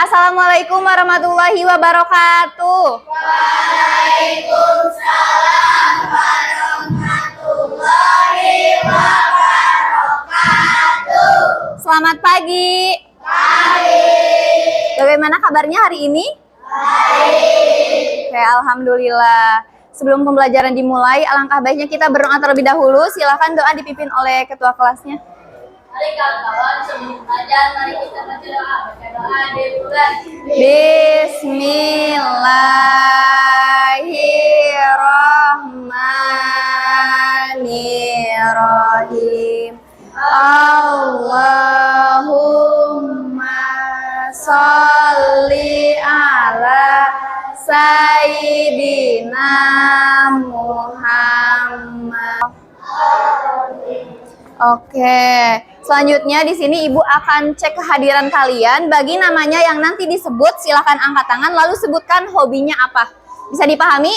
Assalamualaikum warahmatullahi wabarakatuh. Waalaikumsalam warahmatullahi wabarakatuh. Selamat pagi. Bagaimana kabarnya hari ini? Baik. Oke, alhamdulillah. Sebelum pembelajaran dimulai, alangkah baiknya kita berdoa terlebih dahulu. Silakan doa dipimpin oleh ketua kelasnya. Mari kawan-kawan, sebelum belajar, mari kita baca doa. Baca doa dimulai. Bismillahirrahmanirrahim. Allahumma sholli ala Sayyidina Muhammad. Oke, selanjutnya di sini Ibu akan cek kehadiran kalian. Bagi namanya yang nanti disebut, silahkan angkat tangan lalu sebutkan hobinya apa. Bisa dipahami?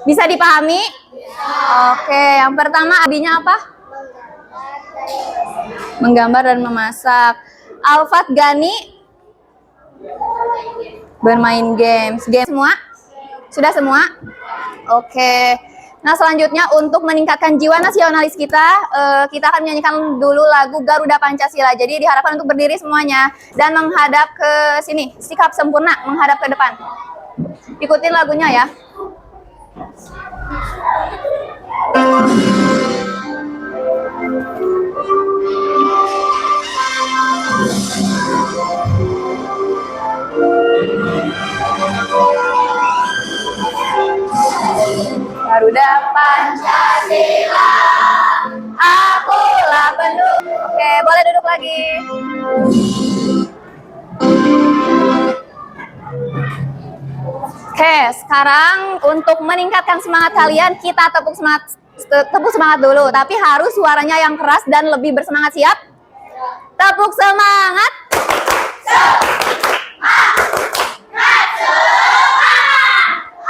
Bisa dipahami? Oke, yang pertama hobinya apa? Menggambar dan memasak. Alfat Gani? Bermain games. Game semua? Sudah semua? Oke. Nah, selanjutnya untuk meningkatkan jiwa nasionalis kita, kita akan menyanyikan dulu lagu Garuda Pancasila. Jadi diharapkan untuk berdiri semuanya dan menghadap ke sini, sikap sempurna, menghadap ke depan. Ikutin lagunya ya. Garuda Pancasila, akulah pendukung. Oke, boleh duduk lagi. Oke, sekarang untuk meningkatkan semangat kalian, kita tepuk semangat dulu. Tapi harus suaranya yang keras dan lebih bersemangat. Siap? Tepuk semangat.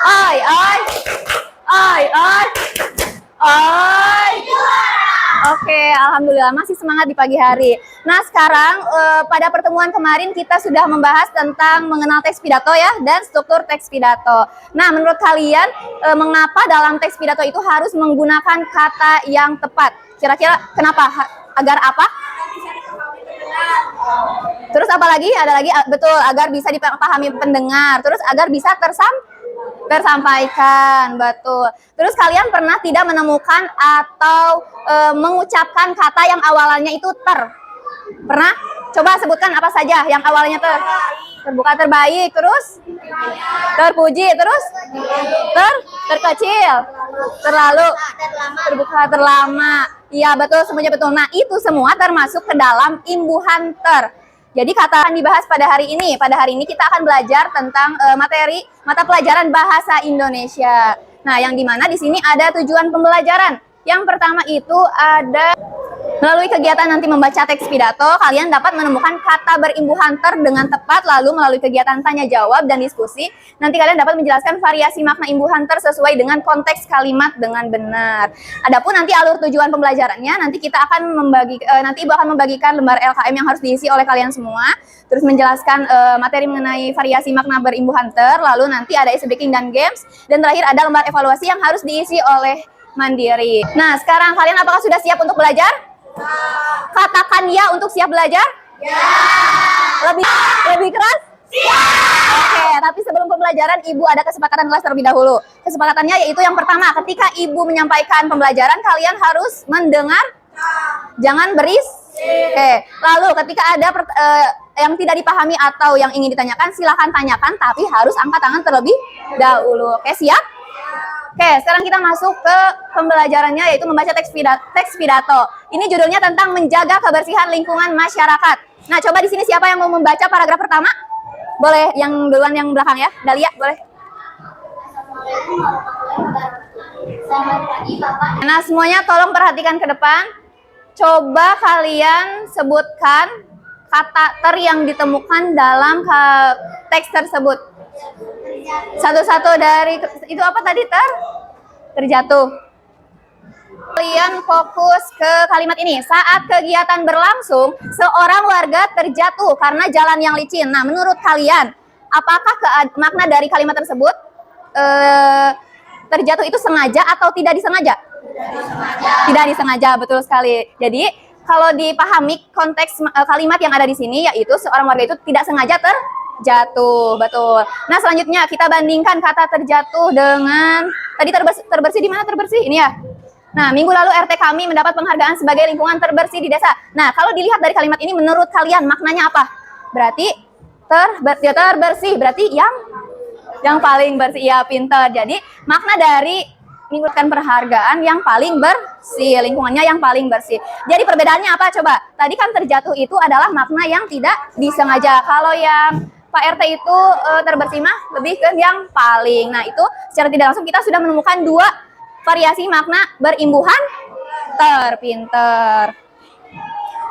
Oi, oi. Oi, oi. Oi. Oke, alhamdulillah masih semangat di pagi hari. Nah, sekarang pada pertemuan kemarin kita sudah membahas tentang mengenal teks pidato ya dan struktur teks pidato. Nah, menurut kalian mengapa dalam teks pidato itu harus menggunakan kata yang tepat? Kira-kira kenapa? Agar apa? Terus apa lagi? Ada lagi, betul, agar bisa dipahami pendengar. Terus agar bisa tersampaikan, betul. Terus kalian pernah tidak menemukan atau mengucapkan kata yang awalnya itu ter? Pernah? Coba sebutkan apa saja yang awalnya terbuka, terbaik, terus terpuji, terus terkecil, terlalu, terbuka, terlama. Iya, betul, semuanya betul. Nah, itu semua termasuk ke dalam imbuhan ter. Jadi kata yang dibahas pada hari ini. Pada hari ini kita akan belajar tentang materi mata pelajaran bahasa Indonesia. Nah, yang dimana di sini ada tujuan pembelajaran. Yang pertama itu ada melalui kegiatan nanti membaca teks pidato, kalian dapat menemukan kata berimbuhan ter dengan tepat. Lalu melalui kegiatan tanya jawab dan diskusi, nanti kalian dapat menjelaskan variasi makna imbuhan ter sesuai dengan konteks kalimat dengan benar. Adapun nanti alur tujuan pembelajarannya, nanti kita akan nanti Ibu akan membagikan lembar LKM yang harus diisi oleh kalian semua. Terus menjelaskan materi mengenai variasi makna berimbuhan ter, lalu nanti ada icebreaking breaking dan games, dan terakhir ada lembar evaluasi yang harus diisi oleh mandiri. Nah, sekarang kalian apakah sudah siap untuk belajar? Katakan ya untuk siap belajar. Ya. Lebih keras? Siap. Oke, tapi sebelum pembelajaran Ibu ada kesepakatan kelas terlebih dahulu. Kesepakatannya yaitu yang pertama, ketika Ibu menyampaikan pembelajaran kalian harus mendengar, jangan berisik. Oke. Lalu ketika ada yang tidak dipahami atau yang ingin ditanyakan, silahkan tanyakan, tapi harus angkat tangan terlebih dahulu. Oke, siap? Oke, sekarang kita masuk ke pembelajarannya yaitu membaca teks pidato. Ini judulnya tentang menjaga kebersihan lingkungan masyarakat. Nah, coba di sini siapa yang mau membaca paragraf pertama? Boleh yang duluan yang belakang ya. Dahlia, boleh. Selamat pagi, Bapak. Nah, semuanya tolong perhatikan ke depan. Coba kalian sebutkan kata ter yang ditemukan dalam teks tersebut. Satu-satu dari itu apa tadi ter? Terjatuh. Kalian fokus ke kalimat ini. Saat kegiatan berlangsung, seorang warga terjatuh karena jalan yang licin. Nah, menurut kalian, apakah makna dari kalimat tersebut terjatuh itu sengaja atau tidak disengaja? Tidak disengaja, betul sekali. Jadi, kalau dipahami konteks kalimat yang ada di sini, yaitu seorang warga itu tidak sengaja terjatuh, betul. Nah, selanjutnya kita bandingkan kata terjatuh dengan tadi terbersih di mana terbersih? Ini ya. Nah, minggu lalu RT kami mendapat penghargaan sebagai lingkungan terbersih di desa. Nah, kalau dilihat dari kalimat ini, menurut kalian maknanya apa? Berarti terbersih, berarti yang paling bersih. Ya, pintar. Jadi, makna dari mengikutkan penghargaan yang paling bersih, lingkungannya yang paling bersih. Jadi, perbedaannya apa? Coba, tadi kan terjatuh itu adalah makna yang tidak disengaja. Kalau yang Pak RT itu terbersih mah lebih ke yang paling. Nah, itu secara tidak langsung kita sudah menemukan dua variasi makna berimbuhan terpinter.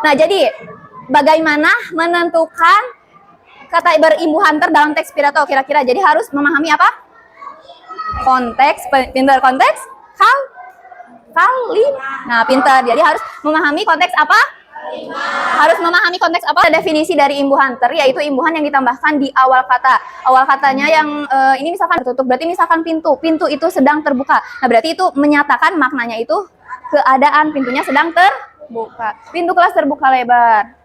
Nah, jadi bagaimana menentukan kata berimbuhan ter dalam teks pidato kira-kira? Jadi harus memahami apa? Konteks, pinter konteks, kali. Nah, pinter. Jadi harus memahami konteks apa? Harus memahami konteks apa? Definisi dari imbuhan ter, yaitu imbuhan yang ditambahkan di awal kata. Awal katanya yang ini misalkan tertutup, berarti misalkan pintu itu sedang terbuka. Nah, berarti itu menyatakan maknanya itu keadaan pintunya sedang terbuka. Pintu kelas terbuka lebar.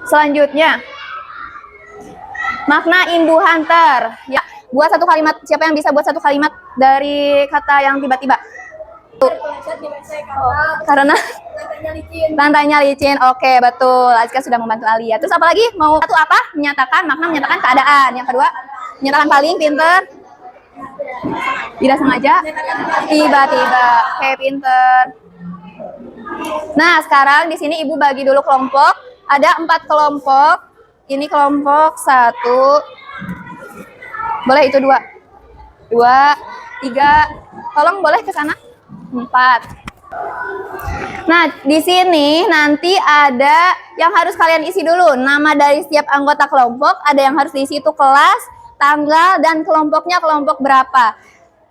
Selanjutnya, makna imbuhan ter. Ya, buat satu kalimat. Siapa yang bisa buat satu kalimat dari kata yang tiba-tiba? Karena lantainya licin. Oke, betul. Azka sudah membantu Alia. Terus apa lagi? Mau satu apa? Menyatakan makna, menyatakan keadaan. Yang kedua, menyatakan paling pinter. Tidak sengaja. Tiba-tiba. Oke, pinter. Nah, sekarang di sini Ibu bagi dulu kelompok. Ada 4 kelompok. Ini kelompok 1. Boleh itu 2. 2, 3. Tolong boleh ke sana. 4. Nah, di sini nanti ada yang harus kalian isi dulu. Nama dari setiap anggota kelompok, ada yang harus diisi itu kelas, tanggal, dan kelompoknya kelompok berapa.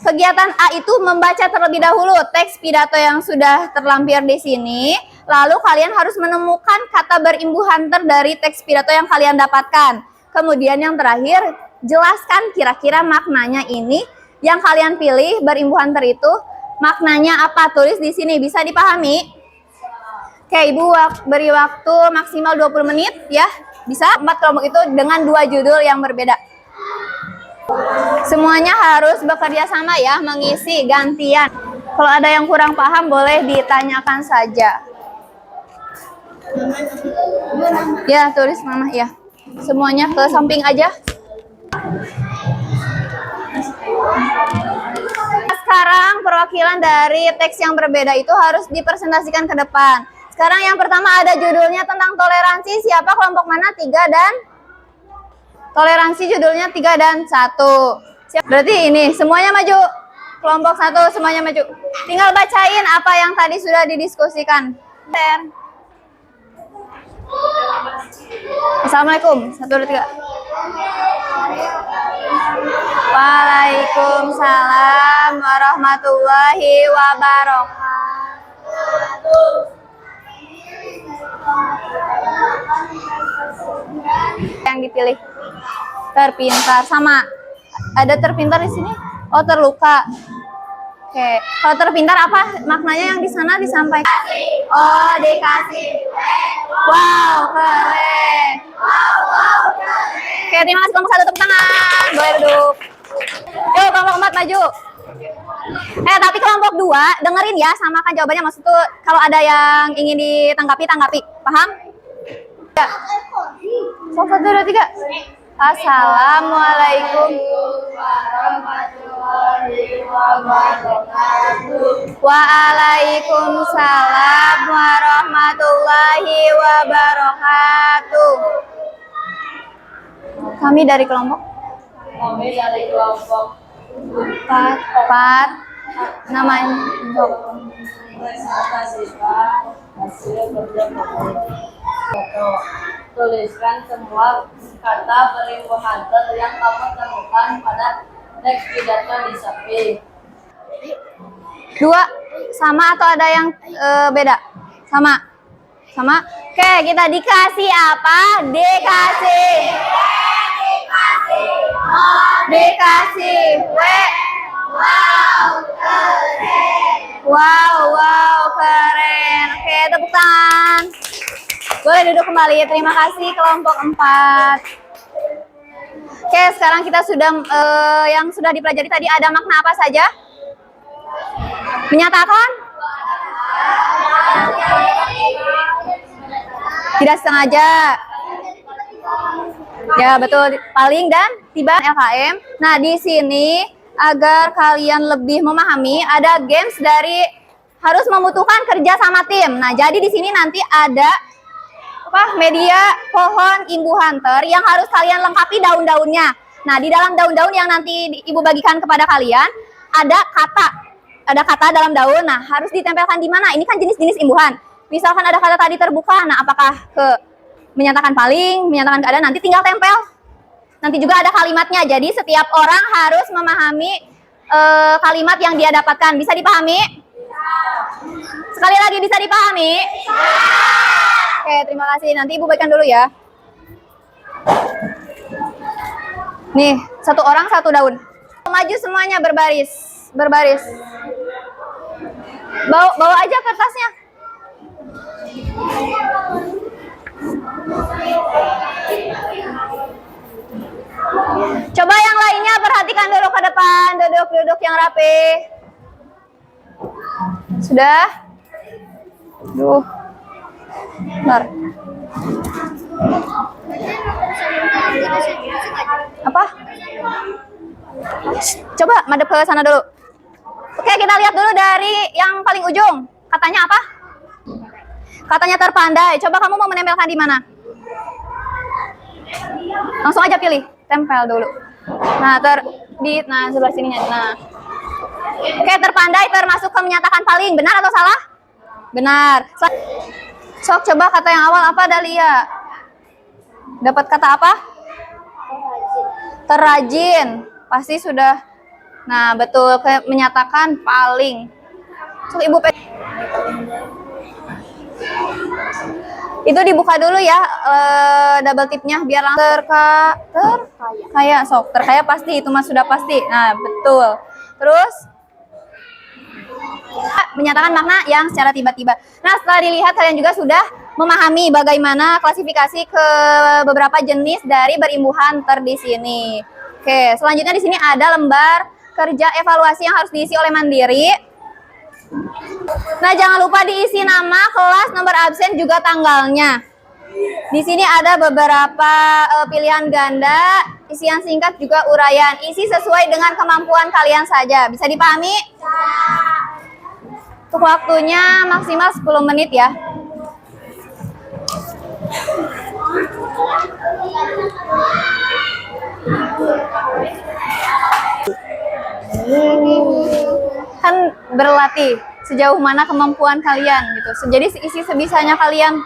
Kegiatan A itu membaca terlebih dahulu teks pidato yang sudah terlampir di sini. Lalu kalian harus menemukan kata berimbuhan ter dari teks pidato yang kalian dapatkan. Kemudian yang terakhir, jelaskan kira-kira maknanya ini yang kalian pilih berimbuhan ter itu maknanya apa? Tulis di sini, bisa dipahami? Oke, Ibu beri waktu maksimal 20 menit ya. Bisa 4 kelompok itu dengan 2 judul yang berbeda. Semuanya harus bekerja sama ya, mengisi gantian. Kalau ada yang kurang paham boleh ditanyakan saja. Ya, tulis Mama ya. Semuanya ke samping aja. Sekarang perwakilan dari teks yang berbeda itu harus dipresentasikan ke depan. Sekarang yang pertama ada judulnya tentang toleransi. Siapa kelompok mana? 3 dan toleransi judulnya 3 dan 1. Berarti ini semuanya maju. Kelompok 1 semuanya maju. Tinggal bacain apa yang tadi sudah didiskusikan. Assalamualaikum. 1, 2, 3. Waalaikumsalam warahmatullahi wabarakatuh. Yang dipilih terpintar sama ada terpintar di sini. Oh, terluka. Oke, kalau terpintar apa maknanya yang di sana disampaikan? Oh, dikasih. Wow, keren. Oke, terima kasih kelompok 1, tepuk tangan. Boleh duduk. Yuk, kelompok 4 maju. Tapi kelompok 2 dengerin ya, samakan jawabannya. Maksud tuh kalau ada yang ingin ditanggapi, tanggapi. Paham? Ya. So, 1, 2, 3. Assalamualaikum warahmatullahi wabarakatuh. Waalaikumsalam warahmatullahi wabarakatuh. Kami dari kelompok? Kami dari kelompok 4. Namanya? hasil kerja tuliskan semua kata berimbuhan ter yang kamu temukan pada teks pidato di samping. Dua sama atau ada yang beda? Sama. Sama. Oke, kita dikasih apa? Dikasih. Dikasih W. Wow, keren. Oke, tepuk tangan. Boleh duduk kembali. Terima kasih kelompok 4. Oke, sekarang kita sudah yang sudah dipelajari tadi ada makna apa saja? Menyatakan? Tidak sengaja. Ya, betul. Paling dan tiba LKM. Nah, di sini agar kalian lebih memahami, ada games dari harus membutuhkan kerja sama tim. Nah, jadi di sini nanti ada media pohon imbu hunter yang harus kalian lengkapi daun-daunnya. Nah, di dalam daun-daun yang nanti ibu bagikan kepada kalian ada kata dalam daun. Nah, harus ditempelkan di mana? Ini kan jenis-jenis imbuhan. Misalkan ada kata tadi terbuka. Nah, apakah menyatakan paling, menyatakan keadaan, nanti tinggal tempel. Nanti juga ada kalimatnya. Jadi setiap orang harus memahami kalimat yang dia dapatkan. Bisa dipahami? Sekali lagi, bisa dipahami? Oke, terima kasih. Nanti ibu bagikan dulu ya. Nih, satu orang satu daun. Maju semuanya berbaris. Berbaris. Bawa aja kertasnya. Coba yang lainnya perhatikan dulu ke depan. Duduk yang rapi. Sudah? Duh. Bentar. Apa? Coba madep ke sana dulu. Oke, kita lihat dulu dari yang paling ujung. Katanya apa? Katanya terpandai. Coba kamu mau menempelkan di mana? Langsung aja pilih. Tempel dulu. Nah, sebelah sininya. Nah. Oke, terpandai termasuk ke menyatakan paling. Benar atau salah? Benar. Sok, coba kata yang awal apa, Dahlia? Dapat kata apa? Terrajin. Pasti sudah. Nah, betul. Menyatakan paling. Sok, Ibu. Itu dibuka dulu ya, double tipnya biar langsung terkaya. Sok, terkaya pasti, itu mah sudah pasti. Nah, betul. Terus menyatakan makna yang secara tiba-tiba. Nah, setelah dilihat kalian juga sudah memahami bagaimana klasifikasi ke beberapa jenis dari berimbu hunter di sini. Oke, selanjutnya di sini ada lembar kerja evaluasi yang harus diisi oleh mandiri. Nah, jangan lupa diisi nama, kelas, nomor absen, juga tanggalnya. Di sini ada beberapa pilihan ganda, isian singkat juga uraian. Isi sesuai dengan kemampuan kalian saja. Bisa dipahami? Untuk waktunya maksimal 10 menit ya. Kan berlatih sejauh mana kemampuan kalian gitu. Jadi isi sebisanya kalian.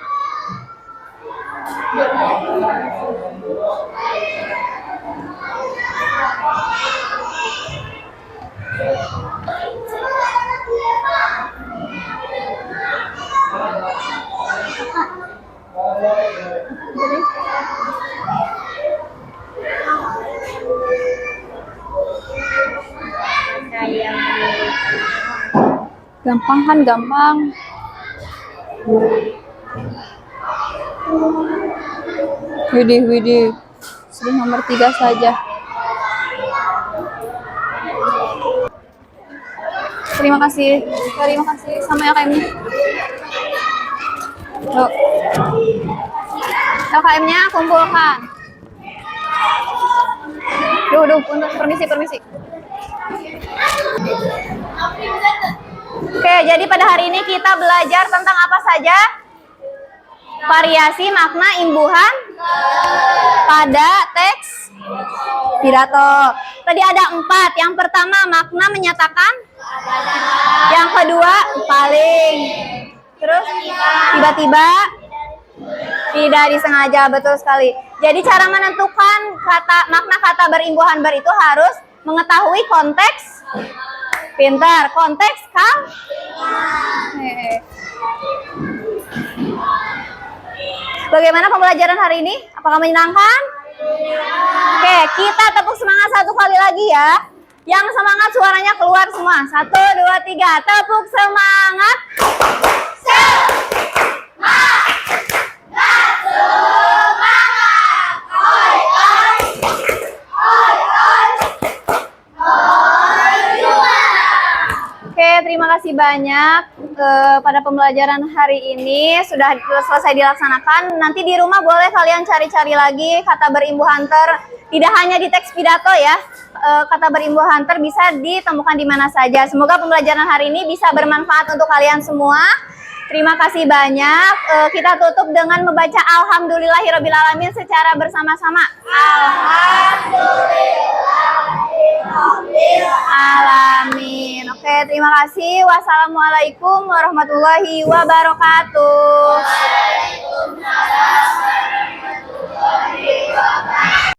Gampang kan, gampang. Widih. Sudah nomor 3 saja. Terima kasih sama LKM-nya. Yuk. LKM-nya kumpulkan. Duh, permisi. Oke, jadi pada hari ini kita belajar tentang apa saja? Variasi makna imbuhan pada teks pidato. Tadi ada 4. Yang pertama makna menyatakan. Yang kedua paling. Terus tiba-tiba. Tidak disengaja, betul sekali. Jadi cara menentukan makna kata berimbuhan ber itu harus mengetahui konteks Pintar. Konteks, Kang? Bagaimana pembelajaran hari ini? Apakah menyenangkan? Oke, kita tepuk semangat satu kali lagi ya. Yang semangat suaranya keluar semua. 1, 2, 3. Tepuk semangat. Oke, terima kasih banyak pada pembelajaran hari ini sudah selesai dilaksanakan. Nanti di rumah boleh kalian cari-cari lagi kata berimbu hunter. Tidak hanya di teks pidato ya, kata berimbu hunter bisa ditemukan di mana saja. Semoga pembelajaran hari ini bisa bermanfaat untuk kalian semua. Terima kasih banyak. Kita tutup dengan membaca Alhamdulillahirobbilalamin secara bersama-sama. Alhamdulillahirobbilalamin. Oke, terima kasih. Wassalamualaikum warahmatullahi wabarakatuh. Waalaikumsalam.